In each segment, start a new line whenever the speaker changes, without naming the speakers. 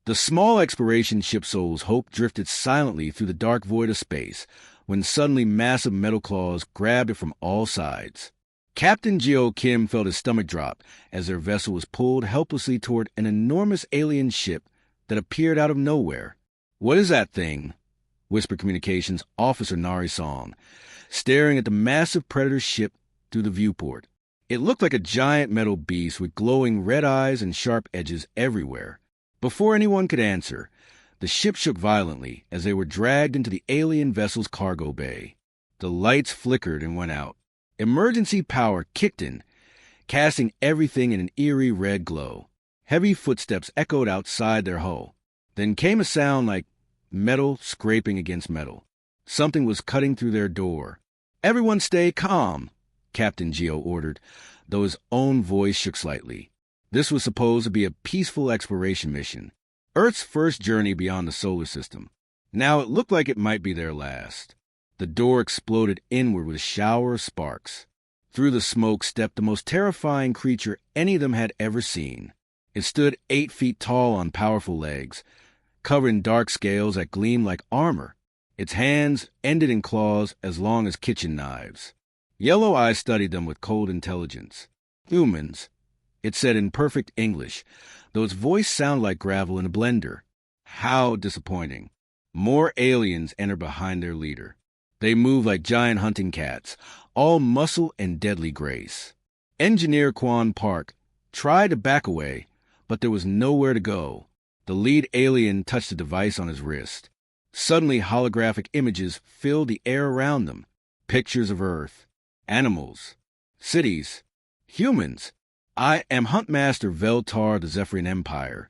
The small exploration ship Soul's Hope drifted silently through the dark void of space when suddenly massive metal claws grabbed it from all sides. Captain Geo Kim felt his stomach drop as their vessel was pulled helplessly toward an enormous alien ship that appeared out of nowhere. "What is that thing?" whispered Communications Officer Nari Song, staring at the massive predator ship through the viewport. It looked like a giant metal beast with glowing red eyes and sharp edges everywhere. Before anyone could answer, the ship shook violently as they were dragged into the alien vessel's cargo bay. The lights flickered and went out. Emergency power kicked in, casting everything in an eerie red glow. Heavy footsteps echoed outside their hull. Then came a sound like metal scraping against metal. Something was cutting through their door. "Everyone stay calm," Captain Geo ordered, though his own voice shook slightly. This was supposed to be a peaceful exploration mission, Earth's first journey beyond the solar system. Now it looked like it might be their last. The door exploded inward with a shower of sparks. Through the smoke stepped the most terrifying creature any of them had ever seen. It stood 8 feet tall on powerful legs, covered in dark scales that gleamed like armor. Its hands ended in claws as long as kitchen knives. Yellow eyes studied them with cold intelligence. "Humans," it said in perfect English, though its voice sounded like gravel in a blender. How disappointing. More aliens entered behind their leader. They moved like giant hunting cats, all muscle and deadly grace. Engineer Quan Park tried to back away, but there was nowhere to go. The lead alien touched the device on his wrist. Suddenly, holographic images filled the air around them. Pictures of Earth, animals, cities, humans. "I am Huntmaster Veltar of the Zephyrian Empire,"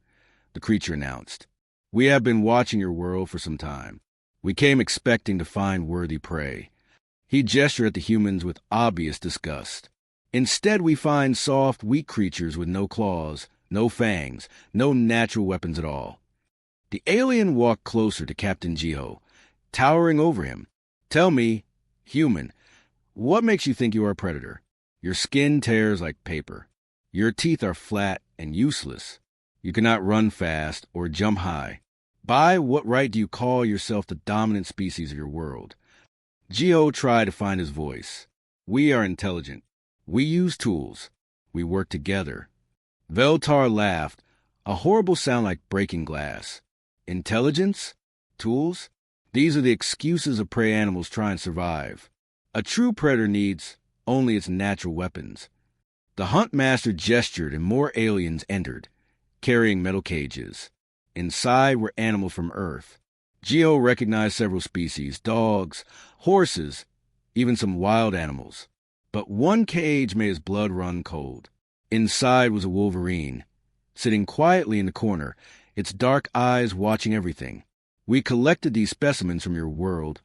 the creature announced. "We have been watching your world for some time. We came expecting to find worthy prey." He gestured at the humans with obvious disgust. "Instead, we find soft, weak creatures with no claws, no fangs, no natural weapons at all." The alien walked closer to Captain Geo, towering over him. "Tell me, human, what makes you think you are a predator? Your skin tears like paper. Your teeth are flat and useless. You cannot run fast or jump high. By what right do you call yourself the dominant species of your world?" Geo tried to find his voice. "We are intelligent. We use tools. We work together." Veltar laughed, a horrible sound like breaking glass. "Intelligence? Tools? These are the excuses of prey animals trying to survive. A true predator needs only its natural weapons." The Huntmaster gestured and more aliens entered, carrying metal cages. Inside were animals from Earth. Geo recognized several species, dogs, horses, even some wild animals. But one cage made his blood run cold. Inside was a Wolverine, sitting quietly in the corner, its dark eyes watching everything. "We collected these specimens from your world,"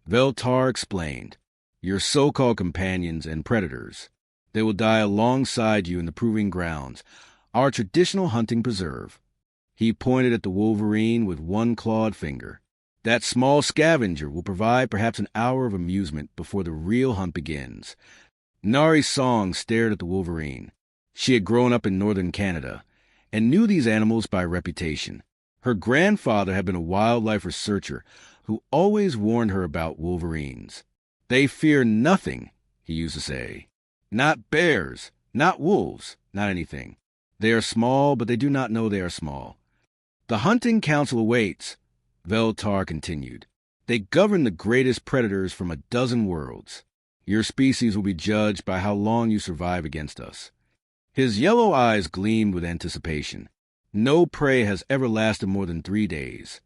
Veltar explained. "Your so-called companions and predators. They will die alongside you in the proving grounds, our traditional hunting preserve." He pointed at the Wolverine with one clawed finger. "That small scavenger will provide perhaps an hour of amusement before the real hunt begins." Nari Song stared at the Wolverine. She had grown up in northern Canada and knew these animals by reputation. Her grandfather had been a wildlife researcher who always warned her about wolverines. "They fear nothing," he used to say. "Not bears, not wolves, not anything. They are small, but they do not know they are small." "The hunting council awaits," Veltar continued. "They govern the greatest predators from a dozen worlds. Your species will be judged by how long you survive against us." His yellow eyes gleamed with anticipation. No prey has ever lasted more than 3 days.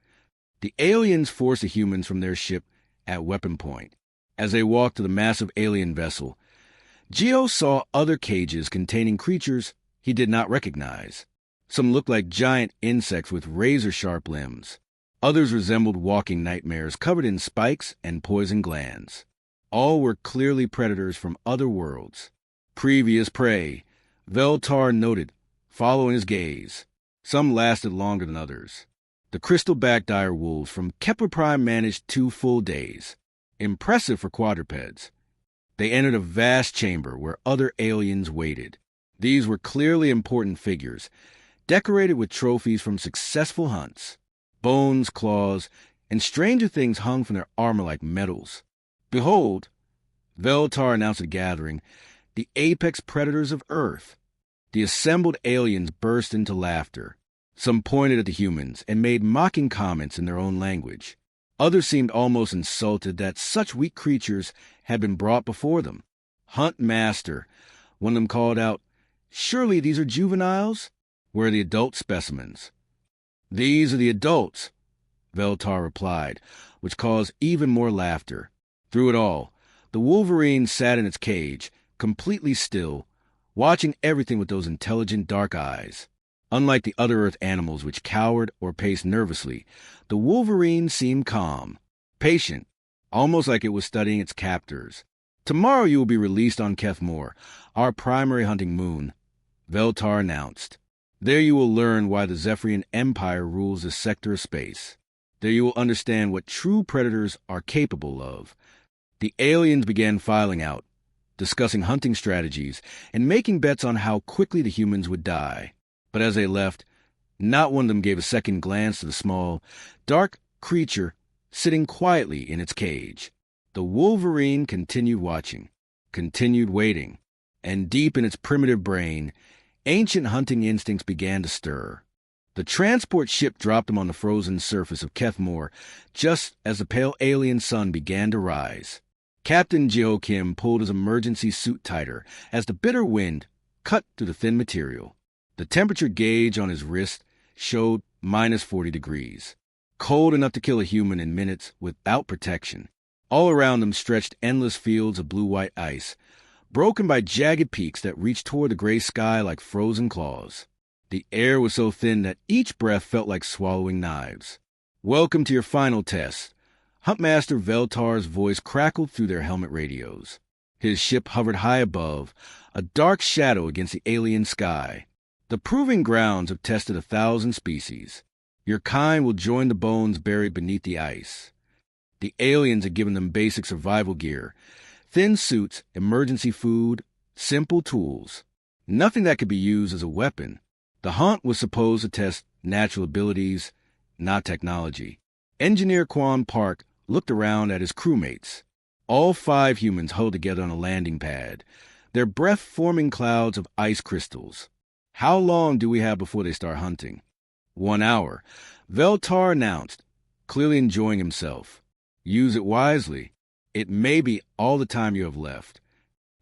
The aliens forced the humans from their ship at weapon point. As they walked to the massive alien vessel, Geo saw other cages containing creatures he did not recognize. Some looked like giant insects with razor-sharp limbs. Others resembled walking nightmares covered in spikes and poison glands. All were clearly predators from other worlds. "Previous prey," Veltar noted, following his gaze. Some lasted longer than others. The crystal-backed dire wolves from Kepler Prime managed 2 full days. Impressive for quadrupeds. They entered a vast chamber where other aliens waited. These were clearly important figures, decorated with trophies from successful hunts. Bones, claws, and stranger things hung from their armor like medals. Behold, Veltar announced at the gathering, the apex predators of Earth. The assembled aliens burst into laughter. Some pointed at the humans and made mocking comments in their own language. Others seemed almost insulted that such weak creatures had been brought before them. Hunt Master, one of them called out, "Surely these are juveniles? Where are the adult specimens?" "These are the adults," Veltar replied, which caused even more laughter. Through it all, the Wolverine sat in its cage, completely still, watching everything with those intelligent dark eyes. Unlike the other Earth animals which cowered or paced nervously, the Wolverine seemed calm, patient, almost like it was studying its captors. "Tomorrow you will be released on Kethmore, our primary hunting moon," Veltar announced. "There you will learn why the Zephyrian Empire rules this sector of space. There you will understand what true predators are capable of." The aliens began filing out, discussing hunting strategies and making bets on how quickly the humans would die. But as they left, not one of them gave a second glance to the small, dark creature sitting quietly in its cage. The Wolverine continued watching, continued waiting, and deep in its primitive brain, ancient hunting instincts began to stir. The transport ship dropped them on the frozen surface of Kethmore just as the pale alien sun began to rise. Captain Kim pulled his emergency suit tighter as the bitter wind cut through the thin material. The temperature gauge on his wrist showed -40 degrees, cold enough to kill a human in minutes without protection. All around them stretched endless fields of blue-white ice, broken by jagged peaks that reached toward the gray sky like frozen claws. The air was so thin that each breath felt like swallowing knives. "Welcome to your final test." Huntmaster Veltar's voice crackled through their helmet radios. His ship hovered high above, a dark shadow against the alien sky. "The proving grounds have tested 1,000 species. Your kind will join the bones buried beneath the ice." The aliens had given them basic survival gear, thin suits, emergency food, simple tools. Nothing that could be used as a weapon. The hunt was supposed to test natural abilities, not technology. Engineer Quan Park looked around at his crewmates. All 5 humans huddled together on a landing pad, their breath forming clouds of ice crystals. "How long do we have before they start hunting?" 1 hour, Veltar announced, clearly enjoying himself. "Use it wisely. It may be all the time you have left."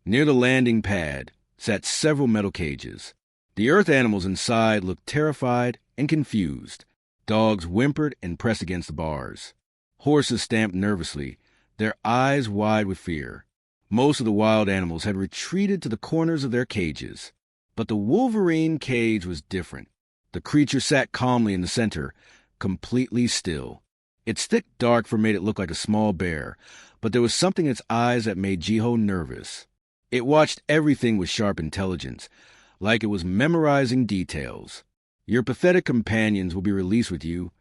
Near the landing pad sat several metal cages. The Earth animals inside looked terrified and confused. Dogs whimpered and pressed against the bars. Horses stamped nervously, their eyes wide with fear. Most of the wild animals had retreated to the corners of their cages. But the Wolverine cage was different. The creature sat calmly in the center, completely still. Its thick dark fur made it look like a small bear, but there was something in its eyes that made Jiho nervous. It watched everything with sharp intelligence, like it was memorizing details. "Your pathetic companions will be released with you,"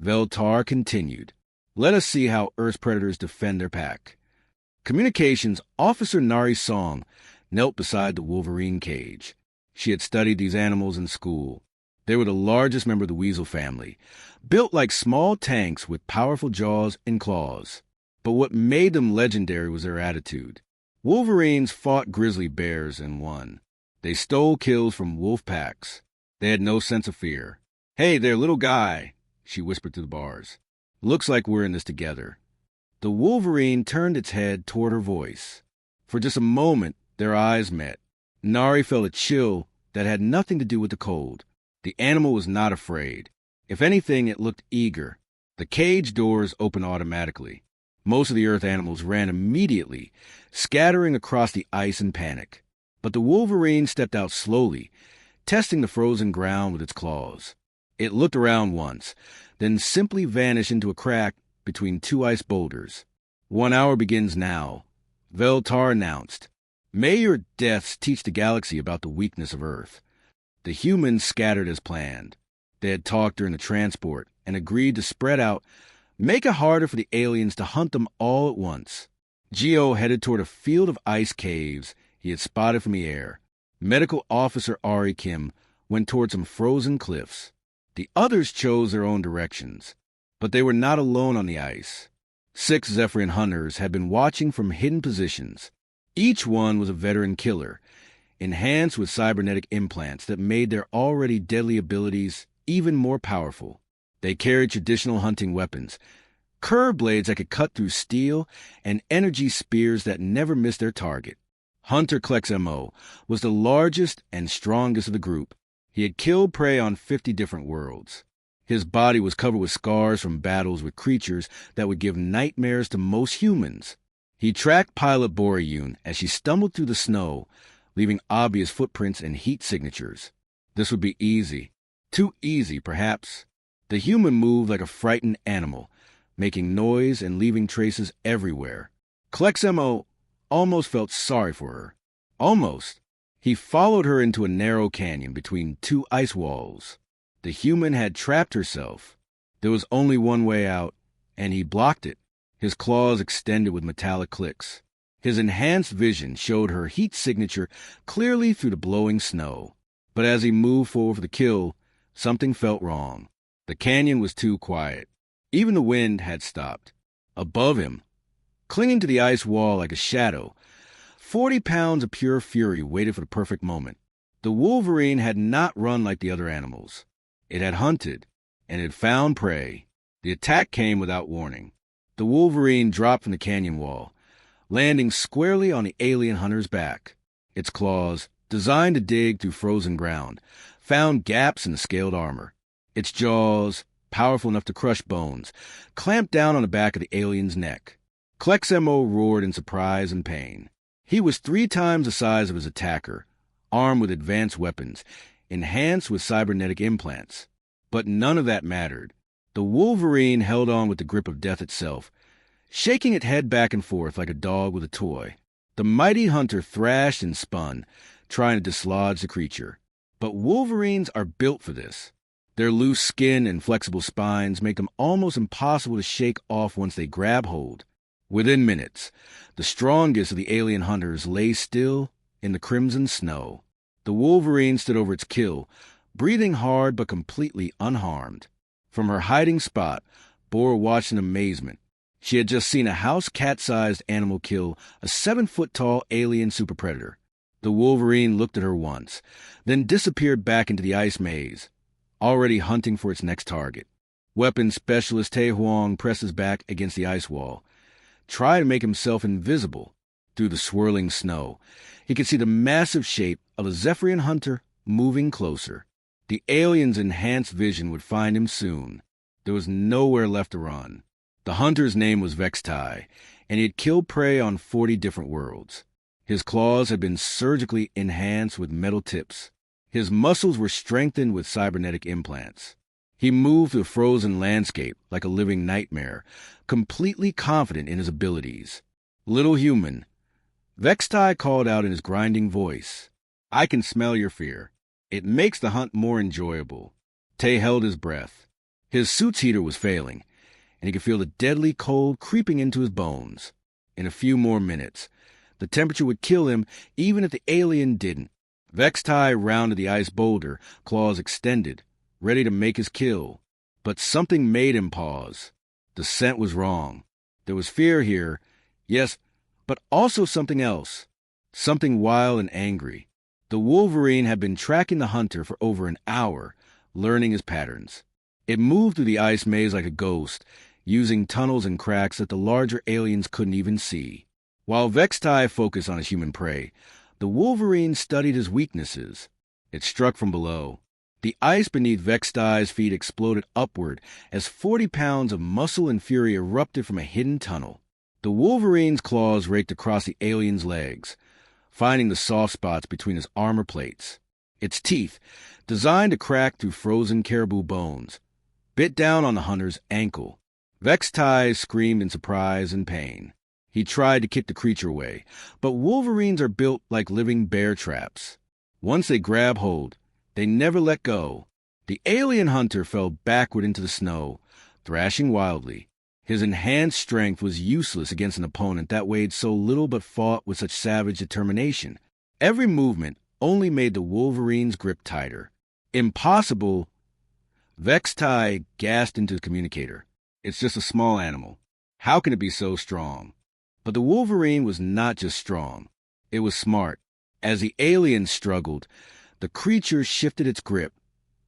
Veltar continued. "Let us see how Earth's predators defend their pack." Communications Officer Nari Song knelt beside the Wolverine cage. She had studied these animals in school. They were the largest member of the weasel family, built like small tanks with powerful jaws and claws. But what made them legendary was their attitude. Wolverines fought grizzly bears and won. They stole kills from wolf packs. They had no sense of fear. "Hey there, little guy," she whispered through the bars. "Looks like we're in this together." The Wolverine turned its head toward her voice. For just a moment, their eyes met. Nari felt a chill that had nothing to do with the cold. The animal was not afraid. If anything, it looked eager. The cage doors opened automatically. Most of the Earth animals ran immediately, scattering across the ice in panic. But the Wolverine stepped out slowly, testing the frozen ground with its claws. It looked around once, then simply vanished into a crack between 2 ice boulders. 1 hour begins now, Veltar announced. "May your deaths teach the galaxy about the weakness of Earth." The humans scattered as planned. They had talked during the transport and agreed to spread out, make it harder for the aliens to hunt them all at once. Geo headed toward a field of ice caves he had spotted from the air. Medical Officer Ari Kim went toward some frozen cliffs. The others chose their own directions, but they were not alone on the ice. 6 Zephyrian hunters had been watching from hidden positions. Each one was a veteran killer, enhanced with cybernetic implants that made their already deadly abilities even more powerful. They carried traditional hunting weapons, curved blades that could cut through steel, and energy spears that never missed their target. Hunter Klex M.O. was the largest and strongest of the group. He had killed prey on 50 different worlds. His body was covered with scars from battles with creatures that would give nightmares to most humans. He tracked Pilot Boryun as she stumbled through the snow, leaving obvious footprints and heat signatures. This would be easy. Too easy, perhaps. The human moved like a frightened animal, making noise and leaving traces everywhere. Klex M.O. almost felt sorry for her. Almost. He followed her into a narrow canyon between 2 ice walls. The human had trapped herself. There was only one way out, and he blocked it. His claws extended with metallic clicks. His enhanced vision showed her heat signature clearly through the blowing snow. But as he moved forward for the kill, something felt wrong. The canyon was too quiet. Even the wind had stopped. Above him, clinging to the ice wall like a shadow, 40 pounds of pure fury waited for the perfect moment. The Wolverine had not run like the other animals. It had hunted, and it found prey. The attack came without warning. The Wolverine dropped from the canyon wall, landing squarely on the alien hunter's back. Its claws, designed to dig through frozen ground, found gaps in the scaled armor. Its jaws, powerful enough to crush bones, clamped down on the back of the alien's neck. Klex M.O. roared in surprise and pain. He was 3 times the size of his attacker, armed with advanced weapons, enhanced with cybernetic implants. But none of that mattered. The Wolverine held on with the grip of death itself, shaking its head back and forth like a dog with a toy. The mighty hunter thrashed and spun, trying to dislodge the creature. But Wolverines are built for this. Their loose skin and flexible spines make them almost impossible to shake off once they grab hold. Within minutes, the strongest of the alien hunters lay still in the crimson snow. The Wolverine stood over its kill, breathing hard but completely unharmed. From her hiding spot, Bor watched in amazement. She had just seen a house cat-sized animal kill a 7-foot-tall alien super predator. The Wolverine looked at her once, then disappeared back into the ice maze, already hunting for its next target. Weapons specialist Tae Huang presses back against the ice wall, tried to make himself invisible. Through the swirling snow, he could see the massive shape of a Zephyrian hunter moving closer. The alien's enhanced vision would find him soon. There was nowhere left to run. The hunter's name was Vextai, and he had killed prey on 40 different worlds. His claws had been surgically enhanced with metal tips. His muscles were strengthened with cybernetic implants. He moved through the frozen landscape like a living nightmare, completely confident in his abilities. Little human, Vextai called out in his grinding voice, "I can smell your fear. It makes the hunt more enjoyable." Tay held his breath. His suit's heater was failing, and he could feel the deadly cold creeping into his bones. In a few more minutes, the temperature would kill him even if the alien didn't. Vextai rounded the ice boulder, claws extended, ready to make his kill. But something made him pause. The scent was wrong. There was fear here, yes, but also something else. Something wild and angry. The Wolverine had been tracking the hunter for over an hour, learning his patterns. It moved through the ice maze like a ghost, using tunnels and cracks that the larger aliens couldn't even see. While Vextai focused on his human prey, the Wolverine studied his weaknesses. It struck from below. The ice beneath Vextai's feet exploded upward as 40 pounds of muscle and fury erupted from a hidden tunnel. The Wolverine's claws raked across the alien's legs, finding the soft spots between his armor plates. Its teeth, designed to crack through frozen caribou bones, bit down on the hunter's ankle. Vextai screamed in surprise and pain. He tried to kick the creature away, but Wolverines are built like living bear traps. Once they grab hold, they never let go. The alien hunter fell backward into the snow, thrashing wildly. His enhanced strength was useless against an opponent that weighed so little but fought with such savage determination. Every movement only made the Wolverine's grip tighter. Impossible. Vextai gasped into the communicator. It's just a small animal. How can it be so strong? But the Wolverine was not just strong. It was smart. As the alien struggled, the creature shifted its grip,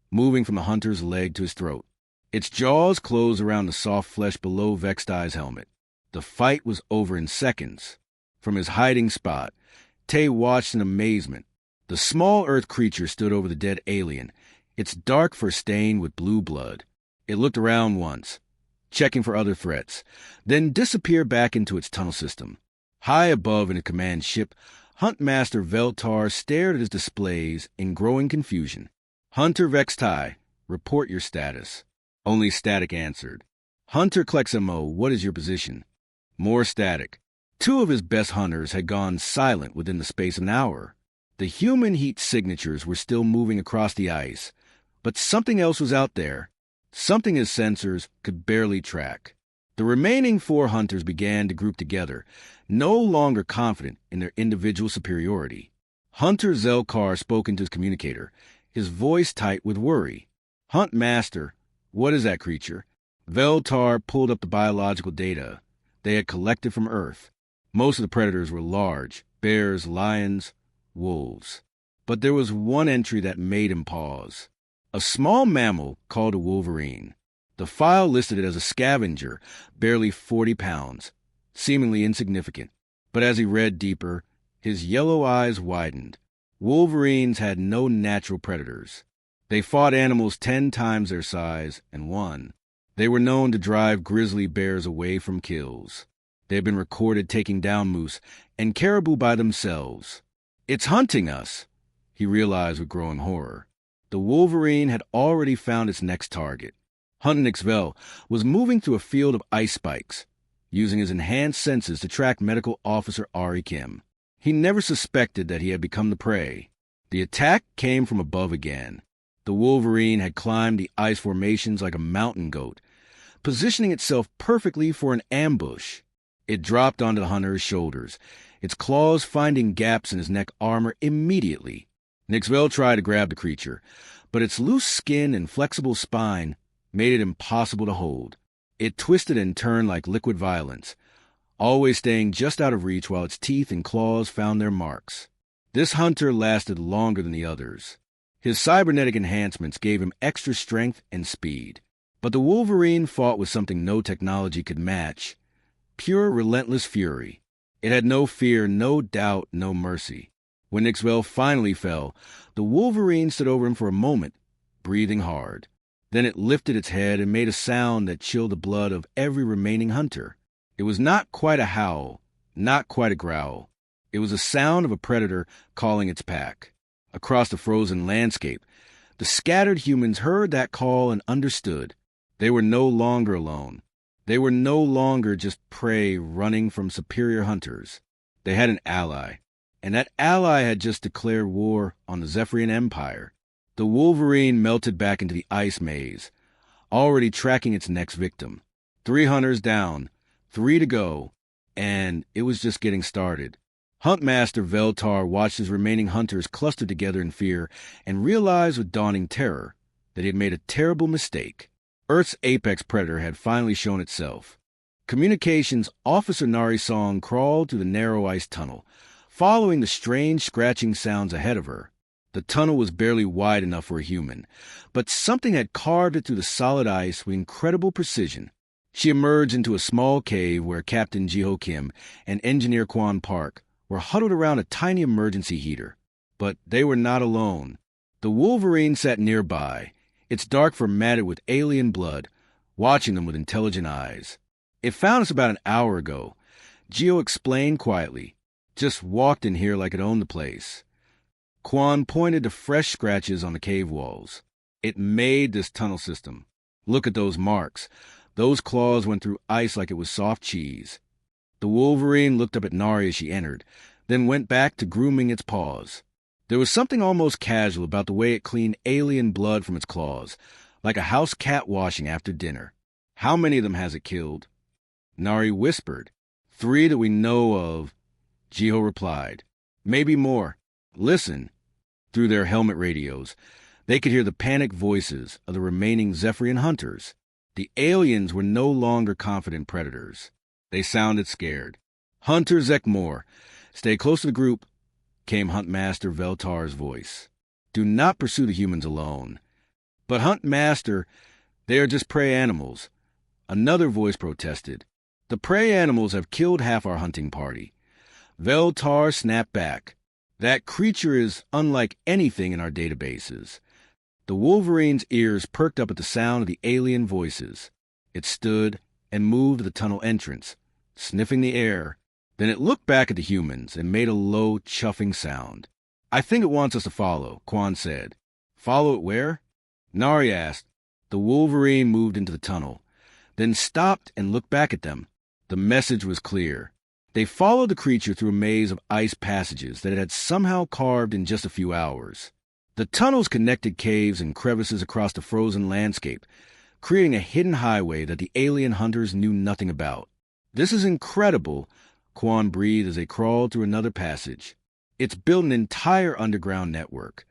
moving from the hunter's leg to his throat. Its jaws closed around the soft flesh below Vextai's helmet. The fight was over in seconds. From his hiding spot, Tay watched in amazement. The small Earth creature stood over the dead alien, its dark fur stained with blue blood. It looked around once, checking for other threats, then disappeared back into its tunnel system. High above in a command ship, Huntmaster Veltar stared at his displays in growing confusion. Hunter Vextai, report your status. Only static answered. Hunter Klexamo, what is your position? More static. 2 of his best hunters had gone silent within the space of an hour. The human heat signatures were still moving across the ice, but something else was out there, something his sensors could barely track. The remaining 4 hunters began to group together, no longer confident in their individual superiority. Hunter Zelkar spoke into his communicator, his voice tight with worry. Huntmaster, what is that creature? Veltar pulled up the biological data they had collected from Earth. Most of the predators were large, bears, lions, wolves. But there was one entry that made him pause. A small mammal called a wolverine. The file listed it as a scavenger, barely 40 pounds, seemingly insignificant. But as he read deeper, his yellow eyes widened. Wolverines had no natural predators. They fought animals 10 times their size and won. They were known to drive grizzly bears away from kills. They had been recorded taking down moose and caribou by themselves. It's hunting us, he realized with growing horror. The Wolverine had already found its next target. Huntnixvel was moving through a field of ice spikes, using his enhanced senses to track Medical Officer Ari Kim. He never suspected that he had become the prey. The attack came from above again. The Wolverine had climbed the ice formations like a mountain goat, positioning itself perfectly for an ambush. It dropped onto the hunter's shoulders, its claws finding gaps in his neck armor immediately. Nixvel tried to grab the creature, but its loose skin and flexible spine made it impossible to hold. It twisted and turned like liquid violence, always staying just out of reach while its teeth and claws found their marks. This hunter lasted longer than the others. His cybernetic enhancements gave him extra strength and speed. But the Wolverine fought with something no technology could match. Pure, relentless fury. It had no fear, no doubt, no mercy. When Nixvel finally fell, the Wolverine stood over him for a moment, breathing hard. Then it lifted its head and made a sound that chilled the blood of every remaining hunter. It was not quite a howl, not quite a growl. It was the sound of a predator calling its pack. Across the frozen landscape, the scattered humans heard that call and understood. They were no longer alone. They were no longer just prey running from superior hunters. They had an ally, and that ally had just declared war on the Zephyrian Empire. The Wolverine melted back into the ice maze, already tracking its next victim. 3 hunters down, 3 to go, and it was just getting started. Huntmaster Veltar watched his remaining hunters cluster together in fear and realized with dawning terror that he had made a terrible mistake. Earth's apex predator had finally shown itself. Communications Officer Nari Song crawled through the narrow ice tunnel, following the strange scratching sounds ahead of her. The tunnel was barely wide enough for a human, but something had carved it through the solid ice with incredible precision. She emerged into a small cave where Captain Jiho Kim and Engineer Kwan Park were huddled around a tiny emergency heater. But they were not alone. The Wolverine sat nearby, its dark fur matted with alien blood, watching them with intelligent eyes. It found us about an hour ago, Gio explained quietly. Just walked in here like it owned the place. Kwan pointed to fresh scratches on the cave walls. It made this tunnel system. Look at those marks. Those claws went through ice like it was soft cheese. The Wolverine looked up at Nari as she entered, then went back to grooming its paws. There was something almost casual about the way it cleaned alien blood from its claws, like a house cat washing after dinner. How many of them has it killed? Nari whispered. 3 that we know of, Jiho replied. Maybe more. Listen. Through their helmet radios, They could hear the panicked voices of the remaining Zephyrian hunters. The aliens were no longer confident predators. They sounded scared. "Hunter Zekmore, stay close to the group," came Huntmaster Veltar's voice. "Do not pursue the humans alone." "But Huntmaster, they are just prey animals," another voice protested. "The prey animals have killed half our hunting party." Veltar snapped back. "That creature is unlike anything in our databases." The Wolverine's ears perked up at the sound of the alien voices. It stood and moved to the tunnel entrance, sniffing the air. Then it looked back at the humans and made a low, chuffing sound. "I think it wants us to follow," Quan said. "Follow it where?" Nari asked. The Wolverine moved into the tunnel, then stopped and looked back at them. The message was clear. They followed the creature through a maze of ice passages that it had somehow carved in just a few hours. The tunnels connected caves and crevices across the frozen landscape, creating a hidden highway that the alien hunters knew nothing about. "This is incredible," Quan breathed as they crawled through another passage. "It's built an entire underground network."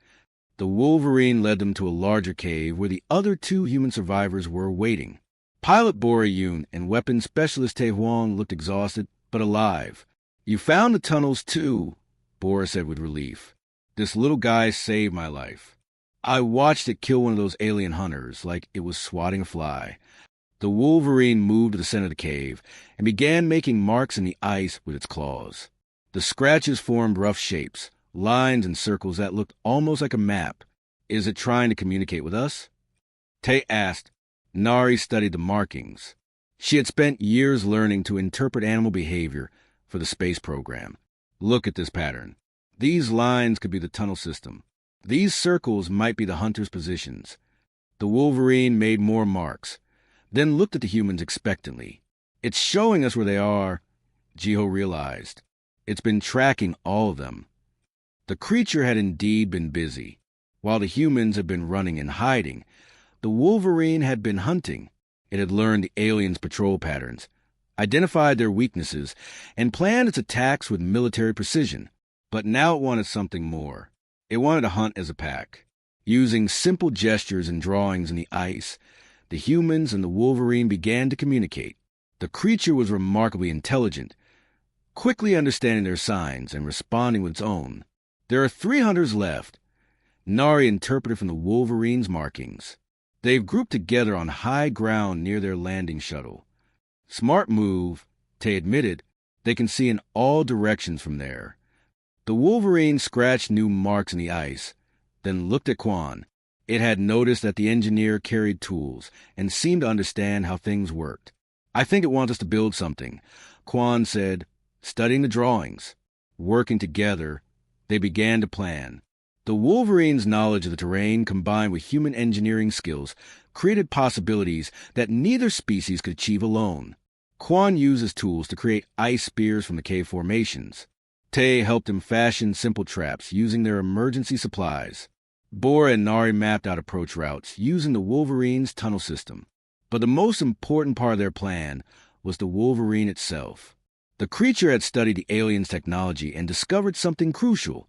The Wolverine led them to a larger cave where the other two human survivors were waiting. Pilot Bora Yoon and weapons specialist Tae Hwang looked exhausted, but alive. "You found the tunnels, too," Bora said with relief. "This little guy saved my life. I watched it kill one of those alien hunters like it was swatting a fly." The Wolverine moved to the center of the cave and began making marks in the ice with its claws. The scratches formed rough shapes, lines and circles that looked almost like a map. "Is it trying to communicate with us?" Tay asked. Nari studied the markings. She had spent years learning to interpret animal behavior for the space program. "Look at this pattern. These lines could be the tunnel system. These circles might be the hunters' positions." The Wolverine made more marks, then looked at the humans expectantly. "It's showing us where they are," Jiho realized. "It's been tracking all of them." The creature had indeed been busy. While the humans had been running and hiding, the Wolverine had been hunting. It had learned the aliens' patrol patterns, identified their weaknesses, and planned its attacks with military precision. But now it wanted something more. It wanted to hunt as a pack. Using simple gestures and drawings in the ice, the humans and the Wolverine began to communicate. The creature was remarkably intelligent, quickly understanding their signs and responding with its own. "There are 3 hunters left," Nari interpreted from the Wolverine's markings. "They've grouped together on high ground near their landing shuttle." "Smart move," Tay admitted. "They can see in all directions from there." The Wolverine scratched new marks in the ice, then looked at Quan. It had noticed that the engineer carried tools and seemed to understand how things worked. "I think it wants us to build something," Quan said, studying the drawings. Working together, they began to plan. The Wolverine's knowledge of the terrain combined with human engineering skills created possibilities that neither species could achieve alone. Quan used his tools to create ice spears from the cave formations. Tay helped him fashion simple traps using their emergency supplies. Bora and Nari mapped out approach routes using the Wolverine's tunnel system. But the most important part of their plan was the Wolverine itself. The creature had studied the aliens' technology and discovered something crucial.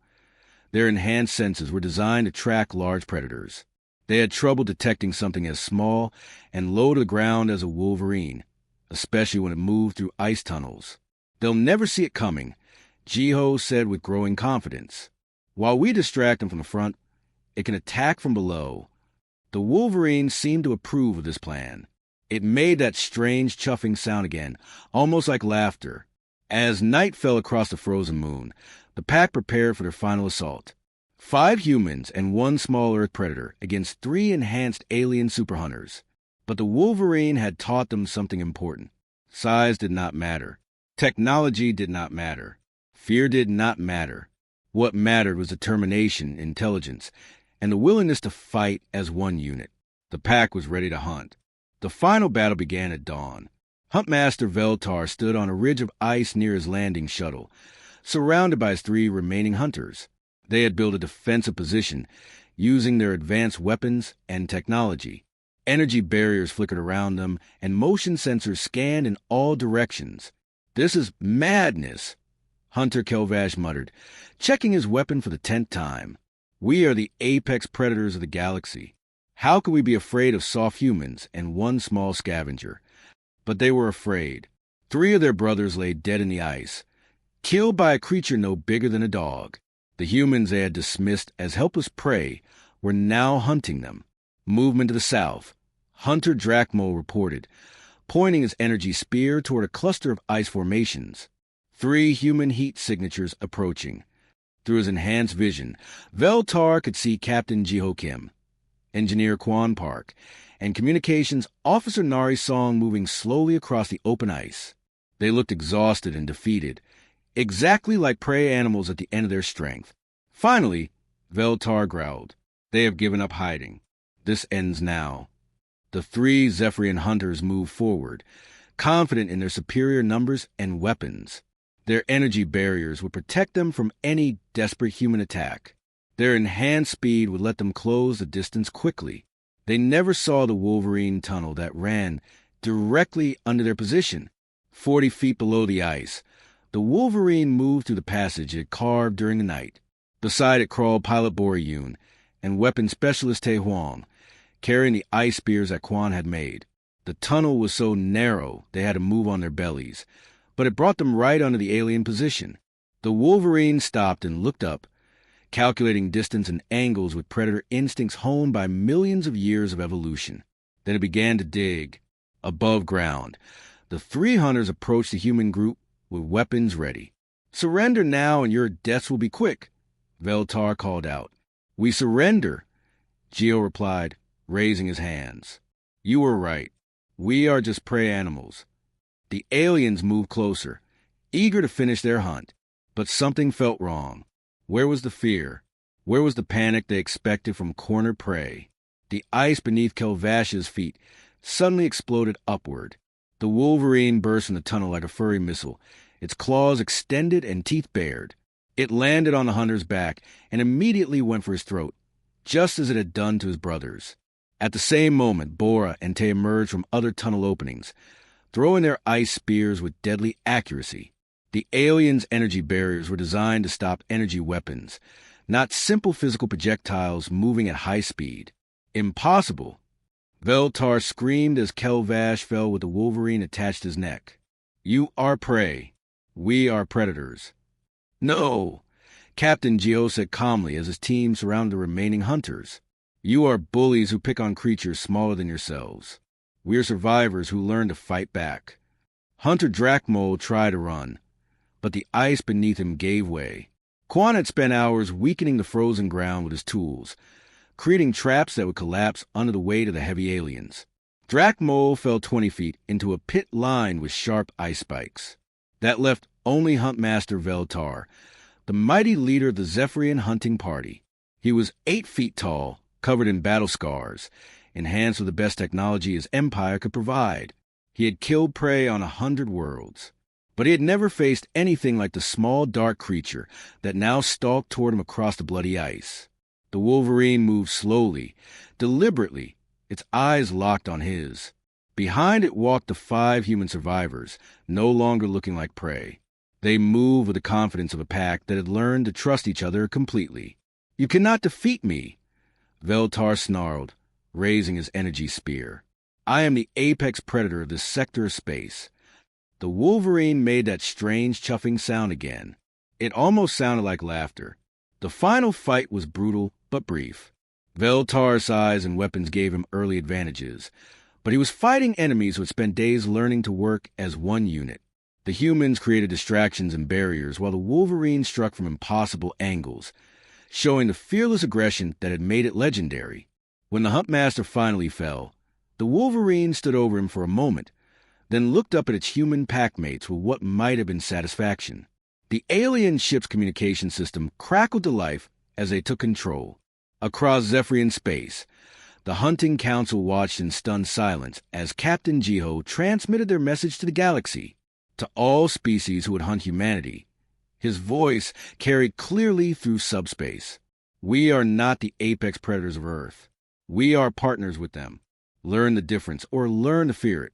Their enhanced senses were designed to track large predators. They had trouble detecting something as small and low to the ground as a Wolverine, especially when it moved through ice tunnels. "They'll never see it coming," Jiho said with growing confidence. "While we distract them from the front, it can attack from below." The Wolverine seemed to approve of this plan. It made that strange chuffing sound again, almost like laughter. As night fell across the frozen moon, the pack prepared for their final assault. 5 humans and 1 small Earth predator against 3 enhanced alien super hunters. But the Wolverine had taught them something important. Size did not matter. Technology did not matter. Fear did not matter. What mattered was determination, intelligence, and the willingness to fight as one unit. The pack was ready to hunt. The final battle began at dawn. Huntmaster Veltar stood on a ridge of ice near his landing shuttle, surrounded by his 3 remaining hunters. They had built a defensive position, using their advanced weapons and technology. Energy barriers flickered around them, and motion sensors scanned in all directions. "This is madness," Hunter Kelvash muttered, checking his weapon for the 10th time. We are the apex predators of the galaxy. How could we be afraid of soft humans and one small scavenger? But they were afraid. 3 of their brothers lay dead in the ice, killed by a creature no bigger than a dog. The humans they had dismissed as helpless prey were now hunting them. Movement to the south. Hunter Drachmo reported, pointing his energy spear toward a cluster of ice formations. 3 human heat signatures approaching. Through his enhanced vision, Veltar could see Captain Jiho Kim, Engineer Quan Park, and Communications Officer Nari Song moving slowly across the open ice. They looked exhausted and defeated, exactly like prey animals at the end of their strength. Finally, Veltar growled, "They have given up hiding. This ends now." The 3 Zephyrian hunters moved forward, confident in their superior numbers and weapons. Their energy barriers would protect them from any desperate human attack. Their enhanced speed would let them close the distance quickly. They never saw the Wolverine tunnel that ran directly under their position. 40 feet below the ice, the Wolverine moved through the passage it had carved during the night. Beside it crawled Pilot Boryun and Weapon Specialist Tae Huang, carrying the ice spears that Quan had made. The tunnel was so narrow they had to move on their bellies, but it brought them right under the alien position. The Wolverine stopped and looked up, calculating distance and angles with predator instincts honed by millions of years of evolution. Then it began to dig. Above ground, the 3 hunters approached the human group with weapons ready. "Surrender now and your deaths will be quick," Veltar called out. "We surrender," Geo replied, raising his hands. "You were right. We are just prey animals." The aliens moved closer, eager to finish their hunt. But something felt wrong. Where was the fear? Where was the panic they expected from cornered prey? The ice beneath Kelvash's feet suddenly exploded upward. The Wolverine burst in the tunnel like a furry missile, its claws extended and teeth bared. It landed on the hunter's back and immediately went for his throat, just as it had done to his brothers. At the same moment, Bora and Tay emerged from other tunnel openings, throwing their ice spears with deadly accuracy. The aliens' energy barriers were designed to stop energy weapons, not simple physical projectiles moving at high speed. Impossible! Veltar screamed as Kelvash fell with the Wolverine attached to his neck. "You are prey. We are predators." "No," Captain Geo said calmly as his team surrounded the remaining hunters. "You are bullies who pick on creatures smaller than yourselves. We're survivors who learn to fight back." Hunter Drachmo tried to run, but the ice beneath him gave way. Quan had spent hours weakening the frozen ground with his tools, creating traps that would collapse under the weight of the heavy aliens. Drachmo fell 20 feet into a pit lined with sharp ice spikes. That left only Huntmaster Veltar, the mighty leader of the Zephyrian hunting party. He was 8 feet tall, covered in battle scars, enhanced with the best technology his empire could provide. He had killed prey on 100 worlds. But he had never faced anything like the small, dark creature that now stalked toward him across the bloody ice. The Wolverine moved slowly, deliberately, its eyes locked on his. Behind it walked the 5 human survivors, no longer looking like prey. They moved with the confidence of a pack that had learned to trust each other completely. "You cannot defeat me," Veltar snarled, raising his energy spear. "I am the apex predator of this sector of space." The Wolverine made that strange chuffing sound again. It almost sounded like laughter. The final fight was brutal but brief. Veltar's size and weapons gave him early advantages, but he was fighting enemies who had spent days learning to work as one unit. The humans created distractions and barriers while the Wolverine struck from impossible angles, showing the fearless aggression that had made it legendary. When the Huntmaster finally fell, the Wolverine stood over him for a moment, then looked up at its human packmates with what might have been satisfaction. The alien ship's communication system crackled to life as they took control. Across Zephyrian space, the hunting council watched in stunned silence as Captain Jiho transmitted their message to the galaxy, to all species who would hunt humanity. His voice carried clearly through subspace. "We are not the apex predators of Earth. We are partners with them. Learn the difference, or learn to fear it."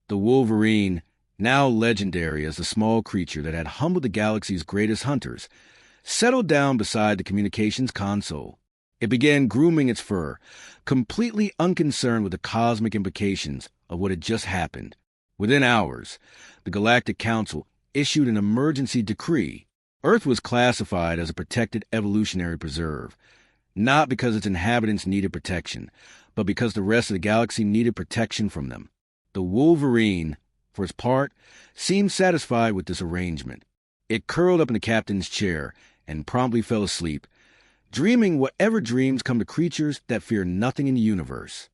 The Wolverine, now legendary as the small creature that had humbled the galaxy's greatest hunters, settled down beside the communications console. It began grooming its fur, completely unconcerned with the cosmic implications of what had just happened. Within hours, the Galactic Council issued an emergency decree. Earth was classified as a protected evolutionary preserve, not because its inhabitants needed protection, but because the rest of the galaxy needed protection from them. The Wolverine, for its part, seemed satisfied with this arrangement. It curled up in the captain's chair and promptly fell asleep, dreaming whatever dreams come to creatures that fear nothing in the universe.